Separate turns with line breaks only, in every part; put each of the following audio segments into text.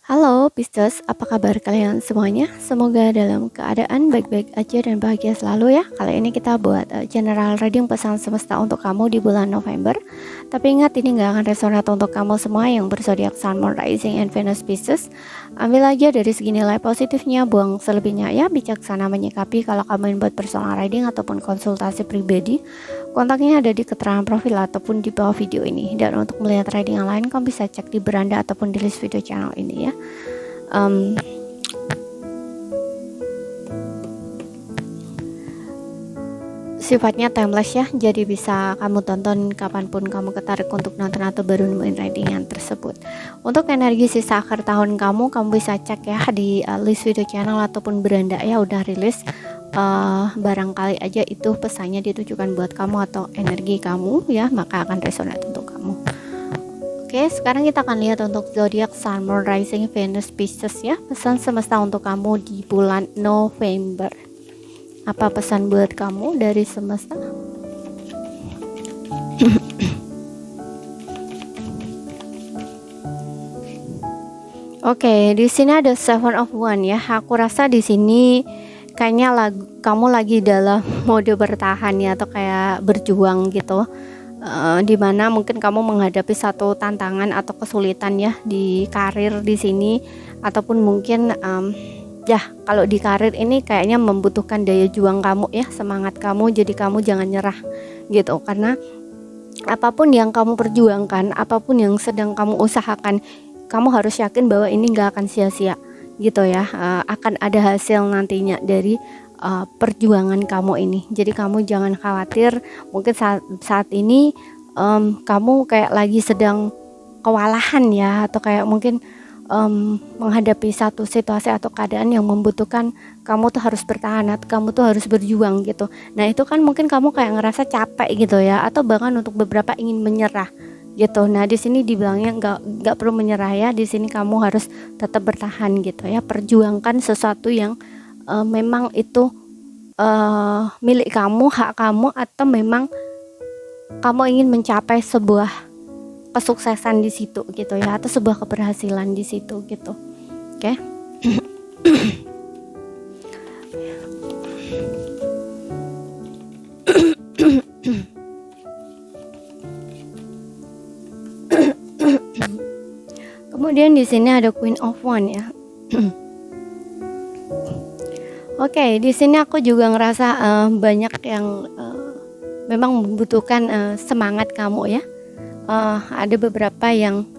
Halo Pisces, apa kabar kalian semuanya? Semoga dalam keadaan baik-baik aja dan bahagia selalu ya. Kali ini kita buat general reading pesan semesta untuk kamu di bulan November. Tapi ingat, ini gak akan resonate untuk kamu semua yang berzodiak Sun, Moon, Rising, and Venus Pisces. Ambil aja dari segi nilai positifnya, buang selebihnya ya. Bijaksana menyikapi. Kalau kamu ingin buat personal reading ataupun konsultasi pribadi, kontaknya ada di keterangan profil ataupun di bawah video ini. Dan untuk melihat reading yang lain, kamu bisa cek di beranda ataupun di list video channel ini ya. Sifatnya timeless ya, jadi bisa kamu tonton kapanpun kamu ketarik untuk nonton atau baru nemuin readingan tersebut. Untuk energi sisa akhir tahun kamu bisa cek ya di list video channel ataupun beranda ya, udah rilis. Barangkali aja itu pesannya ditujukan buat kamu atau energi kamu ya, maka akan resonate untuk kamu. Oke, sekarang kita akan lihat untuk zodiak Sun, Moon, Rising, Venus, Pisces ya. Pesan semesta untuk kamu di bulan November. Apa pesan buat kamu dari semesta? Oke, di sini ada Seven of Wands ya. Aku rasa di sini kayaknya kamu lagi dalam mode bertahan ya, atau kayak berjuang gitu. Dimana mungkin kamu menghadapi satu tantangan atau kesulitan ya di karir di sini, ataupun mungkin ya kalau di karir ini kayaknya membutuhkan daya juang kamu ya, semangat kamu, jadi kamu jangan nyerah gitu, karena apapun yang kamu perjuangkan, apapun yang sedang kamu usahakan, kamu harus yakin bahwa ini gak akan sia-sia gitu ya. Akan ada hasil nantinya dari perjuangan kamu ini. Jadi kamu jangan khawatir. Mungkin saat ini kamu kayak lagi sedang kewalahan ya, atau kayak mungkin menghadapi satu situasi atau keadaan yang membutuhkan kamu tuh harus bertahan, atau kamu tuh harus berjuang gitu. Nah itu kan mungkin kamu kayak ngerasa capek gitu ya, atau bahkan untuk beberapa ingin menyerah gitu. Nah di sini dibilangnya nggak perlu menyerah ya. Di sini kamu harus tetap bertahan gitu ya. Perjuangkan sesuatu yang memang itu milik kamu, hak kamu, atau memang kamu ingin mencapai sebuah kesuksesan di situ gitu ya, atau sebuah keberhasilan di situ gitu. Oke. Kemudian di sini ada Queen of Wands ya. Oke, di sini aku juga ngerasa banyak yang memang membutuhkan semangat kamu ya. Ada beberapa yang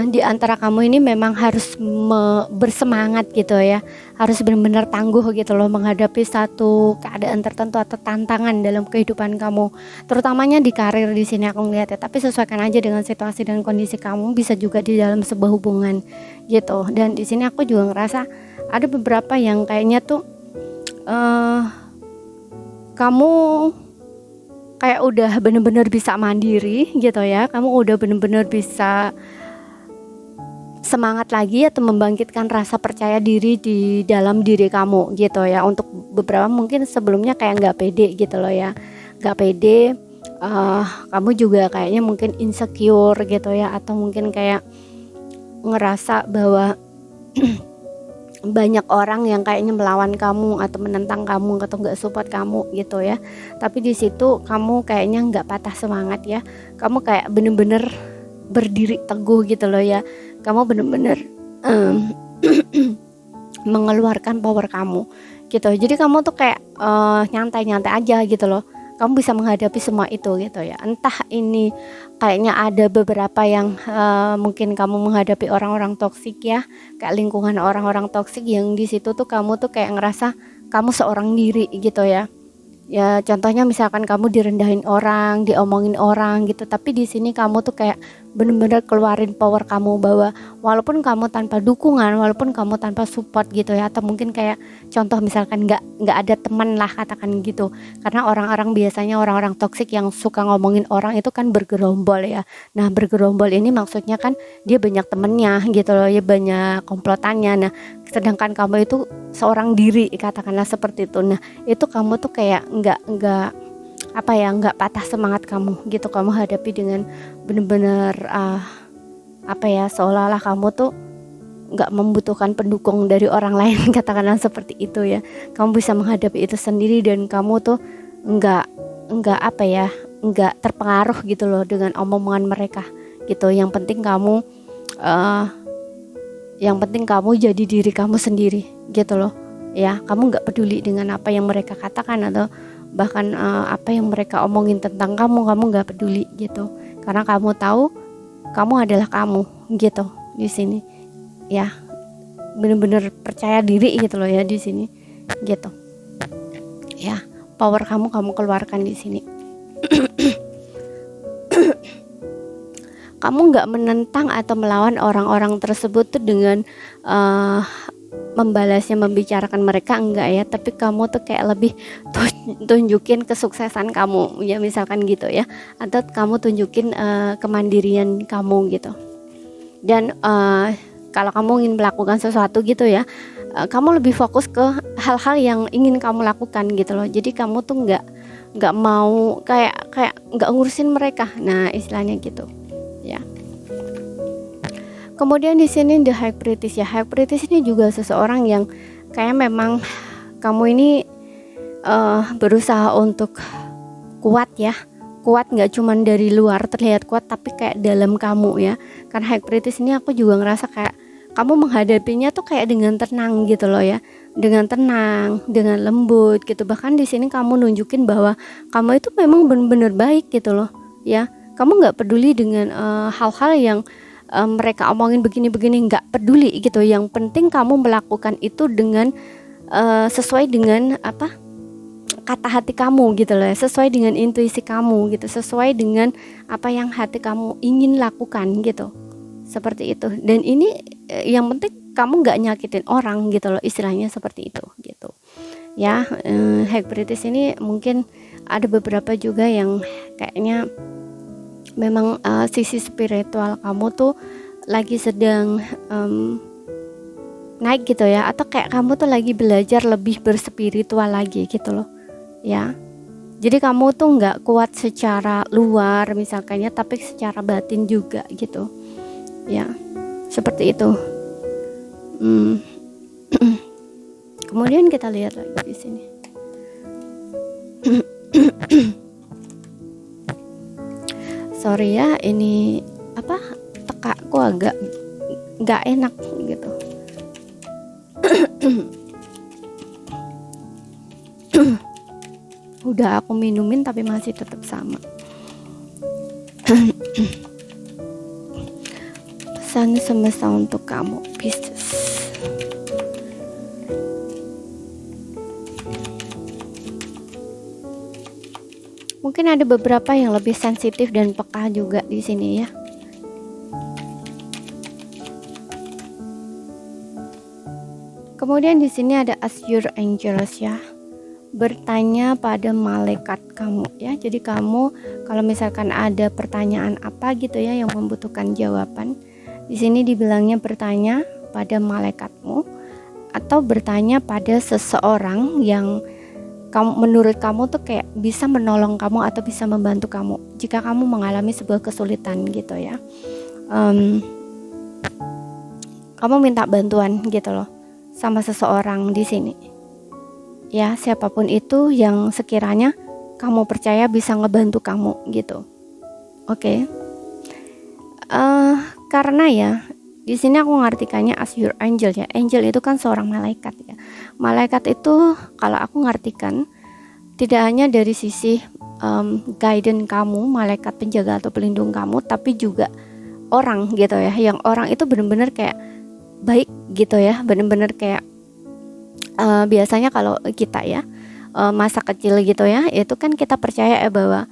di antara kamu ini memang harus bersemangat gitu ya, harus benar-benar tangguh gitu loh menghadapi satu keadaan tertentu atau tantangan dalam kehidupan kamu, terutamanya di karir di sini aku ngeliat ya. Tapi sesuaikan aja dengan situasi dan kondisi kamu, bisa juga di dalam sebuah hubungan gitu. Dan di sini aku juga ngerasa ada beberapa yang kayaknya tuh kamu kayak udah bener-bener bisa mandiri gitu ya, kamu udah bener-bener bisa semangat lagi atau membangkitkan rasa percaya diri di dalam diri kamu gitu ya. Untuk beberapa mungkin sebelumnya kayak nggak pede gitu loh ya, nggak pede, kamu juga kayaknya mungkin insecure gitu ya, atau mungkin kayak ngerasa bahwa banyak orang yang kayaknya melawan kamu atau menentang kamu atau nggak support kamu gitu ya. Tapi di situ kamu kayaknya nggak patah semangat ya, kamu kayak bener-bener berdiri teguh gitu loh ya. Kamu bener-bener mengeluarkan power kamu gitu. Jadi kamu tuh kayak nyantai-nyantai aja gitu loh. Kamu bisa menghadapi semua itu gitu ya. Entah ini kayaknya ada beberapa yang mungkin kamu menghadapi orang-orang toksik ya, kayak lingkungan orang-orang toksik yang di situ tuh kamu tuh kayak ngerasa kamu seorang diri gitu ya. Ya contohnya misalkan kamu direndahin orang, diomongin orang gitu, tapi di sini kamu tuh kayak bener-bener keluarin power kamu, bahwa walaupun kamu tanpa dukungan, walaupun kamu tanpa support gitu ya, atau mungkin kayak contoh misalkan nggak ada teman lah katakan gitu, karena orang-orang biasanya orang-orang toksik yang suka ngomongin orang itu kan bergerombol ya. Nah bergerombol ini maksudnya kan dia banyak temennya gitu loh ya, banyak komplotannya. Nah sedangkan kamu itu seorang diri katakanlah seperti itu. Nah itu kamu tuh kayak nggak patah semangat kamu gitu, kamu hadapi dengan bener-bener apa ya, seolah-olah kamu tuh nggak membutuhkan pendukung dari orang lain katakanlah seperti itu ya. Kamu bisa menghadapi itu sendiri dan kamu tuh nggak apa ya, nggak terpengaruh gitu loh dengan omongan mereka gitu. Yang penting kamu jadi diri kamu sendiri gitu loh ya. Kamu nggak peduli dengan apa yang mereka katakan atau bahkan apa yang mereka omongin tentang kamu nggak peduli gitu, karena kamu tahu kamu adalah kamu gitu di sini ya. Bener-bener percaya diri gitu loh ya di sini gitu ya. Power kamu keluarkan di sini. Kamu nggak menentang atau melawan orang-orang tersebut tuh dengan membalasnya, membicarakan mereka, enggak ya, tapi kamu tuh kayak lebih tunjukin kesuksesan kamu ya, misalkan gitu ya, atau kamu tunjukin kemandirian kamu gitu. Dan kalau kamu ingin melakukan sesuatu gitu ya, kamu lebih fokus ke hal-hal yang ingin kamu lakukan gitu loh. Jadi kamu tuh nggak mau kayak nggak ngurusin mereka, nah istilahnya gitu ya. Kemudian di sini the high priestess ya. High priestess ini juga seseorang yang kayak memang kamu ini berusaha untuk kuat ya. Kuat nggak cuman dari luar terlihat kuat, tapi kayak dalam kamu ya. Karena high priestess ini aku juga ngerasa kayak kamu menghadapinya tuh kayak dengan tenang gitu loh ya. Dengan tenang, dengan lembut gitu. Bahkan di sini kamu nunjukin bahwa kamu itu memang benar-benar baik gitu loh ya. Kamu nggak peduli dengan hal-hal yang mereka omongin begini-begini, nggak peduli gitu. Yang penting kamu melakukan itu dengan sesuai dengan apa, kata hati kamu gitu loh, sesuai dengan intuisi kamu gitu, sesuai dengan apa yang hati kamu ingin lakukan gitu, seperti itu. Dan ini yang penting kamu nggak nyakitin orang gitu loh, istilahnya seperti itu gitu ya. High priestess ini mungkin ada beberapa juga yang kayaknya memang sisi spiritual kamu tuh lagi sedang naik gitu ya, atau kayak kamu tuh lagi belajar lebih berspiritual lagi gitu loh ya. Jadi kamu tuh nggak kuat secara luar misalkannya, tapi secara batin juga gitu ya, seperti itu. Kemudian kita lihat lagi di sini. Sorry ya, ini apa, tekaku agak nggak enak gitu. Udah aku minumin tapi masih tetap sama. Pesan semesta untuk kamu, Pisces. Mungkin ada beberapa yang lebih sensitif dan peka juga di sini ya. Kemudian di sini ada Ask Your Angels ya. Bertanya pada malaikat kamu ya. Jadi kamu kalau misalkan ada pertanyaan apa gitu ya yang membutuhkan jawaban, di sini dibilangnya bertanya pada malaikatmu atau bertanya pada seseorang yang menurut kamu tuh kayak bisa menolong kamu atau bisa membantu kamu jika kamu mengalami sebuah kesulitan gitu ya. Kamu minta bantuan gitu loh sama seseorang di sini ya, siapapun itu yang sekiranya kamu percaya bisa ngebantu kamu gitu. Oke. Karena ya di sini aku ngartikannya as your angel ya. Angel itu kan seorang malaikat ya. Malaikat itu kalau aku ngartikan tidak hanya dari sisi guidance kamu, malaikat penjaga atau pelindung kamu, tapi juga orang gitu ya. Yang orang itu benar-benar kayak baik gitu ya, benar-benar kayak biasanya kalau kita ya masa kecil gitu ya, itu kan kita percaya ya bahwa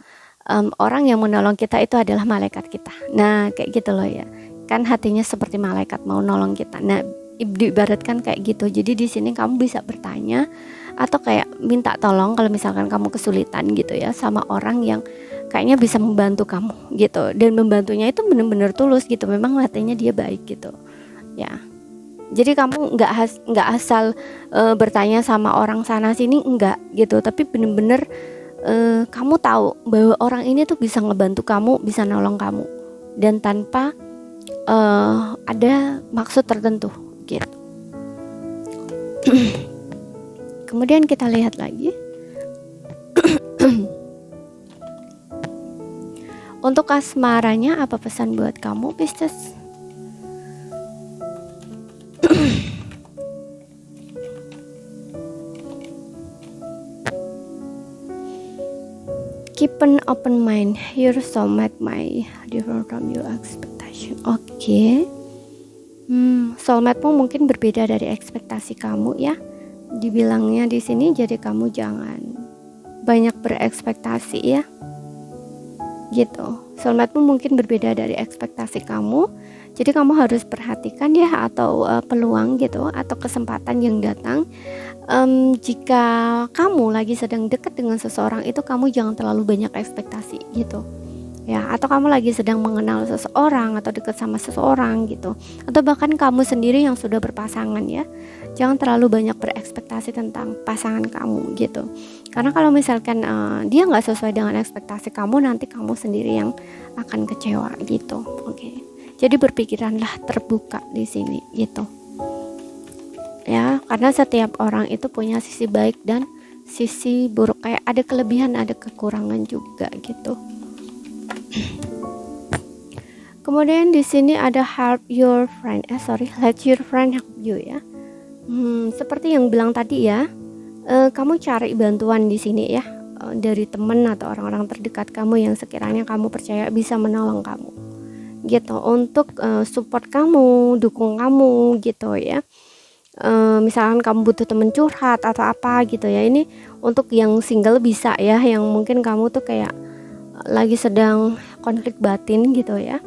orang yang menolong kita itu adalah malaikat kita. Nah kayak gitu loh ya, kan hatinya seperti malaikat mau nolong kita. Nah diibaratkan kayak gitu. Jadi di sini kamu bisa bertanya atau kayak minta tolong kalau misalkan kamu kesulitan gitu ya sama orang yang kayaknya bisa membantu kamu gitu, dan membantunya itu benar-benar tulus gitu, memang hatinya dia baik gitu ya. Jadi kamu nggak asal bertanya sama orang sana sini, enggak gitu, tapi benar-benar kamu tahu bahwa orang ini tuh bisa ngebantu kamu, bisa nolong kamu, dan tanpa ada maksud tertentu gitu. Kemudian kita lihat lagi untuk asmaranya, apa pesan buat kamu Pisces? Keep an open mind, your soulmate might differ from your expectation. Oke. Soulmate-mu mungkin berbeda dari ekspektasi kamu ya. Dibilangnya di sini, jadi kamu jangan banyak berekspektasi ya. Gitu. Soulmate-mu mungkin berbeda dari ekspektasi kamu. Jadi kamu harus perhatikan ya, atau peluang gitu, atau kesempatan yang datang. Jika kamu lagi sedang dekat dengan seseorang itu, kamu jangan terlalu banyak ekspektasi gitu ya. Atau kamu lagi sedang mengenal seseorang atau dekat sama seseorang gitu, atau bahkan kamu sendiri yang sudah berpasangan ya, jangan terlalu banyak berekspektasi tentang pasangan kamu gitu. Karena kalau misalkan dia nggak sesuai dengan ekspektasi kamu, nanti kamu sendiri yang akan kecewa gitu. Oke. Jadi berpikiranlah terbuka di sini gitu. Ya, karena setiap orang itu punya sisi baik dan sisi buruk, kayak ada kelebihan, ada kekurangan juga gitu. Kemudian di sini ada let your friend help you ya. Seperti yang bilang tadi ya, kamu cari bantuan di sini ya, dari teman atau orang-orang terdekat kamu yang sekiranya kamu percaya bisa menolong kamu gitu, untuk support kamu, dukung kamu gitu ya. Misalkan kamu butuh temen curhat atau apa gitu ya. Ini untuk yang single bisa ya, yang mungkin kamu tuh kayak lagi sedang konflik batin gitu ya,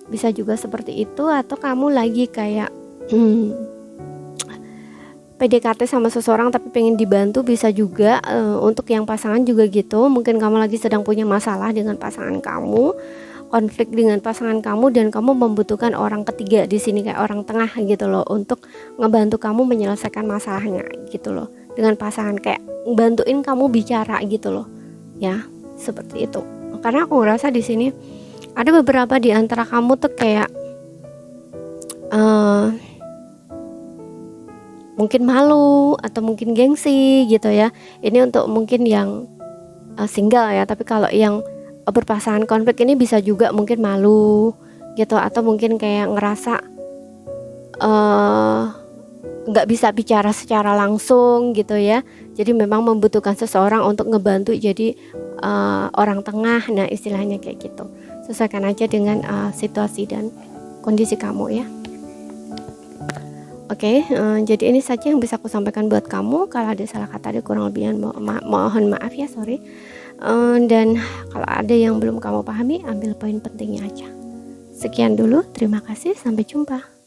bisa juga seperti itu. Atau kamu lagi kayak PDKT sama seseorang tapi pengen dibantu, bisa juga. Untuk yang pasangan juga gitu, mungkin kamu lagi sedang punya masalah dengan pasangan kamu, konflik dengan pasangan kamu, dan kamu membutuhkan orang ketiga di sini, kayak orang tengah gitu loh, untuk ngebantu kamu menyelesaikan masalahnya gitu loh dengan pasangan, kayak bantuin kamu bicara gitu loh ya, seperti itu. Karena aku ngerasa di sini ada beberapa di antara kamu tuh kayak mungkin malu atau mungkin gengsi gitu ya. Ini untuk mungkin yang single ya, tapi kalau yang berpasangan konflik ini bisa juga mungkin malu gitu, atau mungkin kayak ngerasa nggak bisa bicara secara langsung gitu ya. Jadi memang membutuhkan seseorang untuk ngebantu jadi orang tengah. Nah, istilahnya kayak gitu. Sesuaikan aja dengan situasi dan kondisi kamu ya. Oke, jadi ini saja yang bisa aku sampaikan buat kamu. Kalau ada salah kata, ada kurang lebihnya mohon maaf ya, sorry. Dan kalau ada yang belum kamu pahami, ambil poin pentingnya aja. Sekian dulu, terima kasih, sampai jumpa.